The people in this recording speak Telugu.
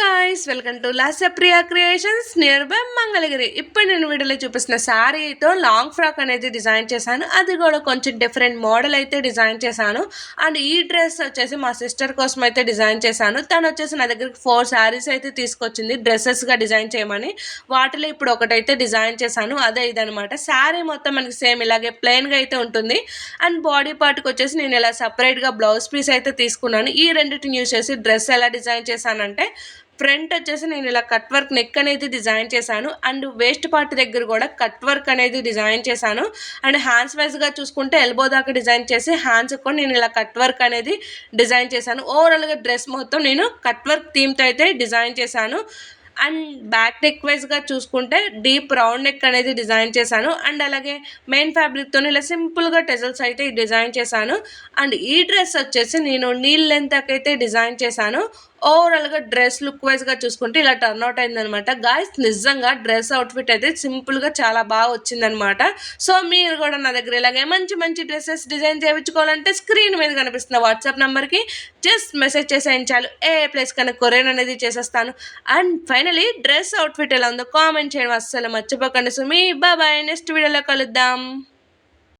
Guys, welcome to Lasya Priya creations near by Mangalagiri. ఇప్పుడు నేను వీడియోలో చూపిస్తున్న శారీతో లాంగ్ ఫ్రాక్ అనేది డిజైన్ చేశాను. అది కూడా కొంచెం డిఫరెంట్ మోడల్ అయితే డిజైన్ చేశాను. అండ్ ఈ డ్రెస్ వచ్చేసి మా సిస్టర్ కోసం అయితే డిజైన్ చేశాను. తను వచ్చేసి నా దగ్గరికి 4 శారీస్ అయితే తీసుకొచ్చింది డ్రెస్సెస్గా డిజైన్ చేయమని. వాటిలో ఇప్పుడు ఒకటైతే డిజైన్ చేశాను. అదే ఇదనమాట. శారీ మొత్తం మనకి సేమ్ ఇలాగే ప్లెయిన్గా అయితే ఉంటుంది. అండ్ బాడీ పార్ట్కి వచ్చేసి నేను ఇలా సపరేట్గా బ్లౌజ్ పీస్ అయితే తీసుకున్నాను. ఈ రెండింటిని యూజ్ చేసి డ్రెస్ ఎలా డిజైన్ చేశానంటే, ఫ్రంట్ వచ్చేసి నేను ఇలా కట్ వర్క్ నెక్ అనేది డిజైన్ చేశాను. అండ్ వేస్ట్ పార్ట్ దగ్గర కూడా కట్ వర్క్ అనేది డిజైన్ చేశాను. అండ్ హ్యాండ్స్ వైజ్గా చూసుకుంటే ఎల్బో దాకా డిజైన్ చేసి హ్యాండ్స్ కూడా నేను ఇలా కట్ వర్క్ అనేది డిజైన్ చేశాను. ఓవరాల్గా డ్రెస్ మొత్తం నేను కట్ వర్క్ థీమ్తో అయితే డిజైన్ చేశాను. అండ్ బ్యాక్ నెక్ వైజ్గా చూసుకుంటే డీప్ రౌండ్ నెక్ అనేది డిజైన్ చేశాను. అండ్ అలాగే మెయిన్ ఫ్యాబ్రిక్తో ఇలా సింపుల్గా టెజల్స్ అయితే డిజైన్ చేశాను. అండ్ ఈ డ్రెస్ వచ్చేసి నేను నీల్ లెంత్ అయితే డిజైన్ చేశాను. ఓవరాల్గా డ్రెస్ లుక్ వైజ్గా చూసుకుంటే ఇలా టర్న్ అవుట్ అయిందనమాట. గాయ్స్, నిజంగా డ్రెస్ అవుట్ఫిట్ అయితే సింపుల్గా చాలా బాగా వచ్చిందనమాట. సో మీరు కూడా నా దగ్గర ఇలాగే మంచి మంచి డ్రెస్సెస్ డిజైన్ చేయించుకోవాలంటే స్క్రీన్ మీద కనిపిస్తున్న వాట్సాప్ నెంబర్కి జస్ట్ మెసేజ్ చేసేయించాలి. ఏ ప్లేస్ కన్నా కొరియర్ అనేది చేసేస్తాను. అండ్ ఫైనలీ డ్రెస్ అవుట్ఫిట్ ఎలా ఉందో కామెంట్ చేయడం అస్సలు మర్చిపోకండి. సో మీ బాయ్, నెక్స్ట్ వీడియోలో కలుద్దాం.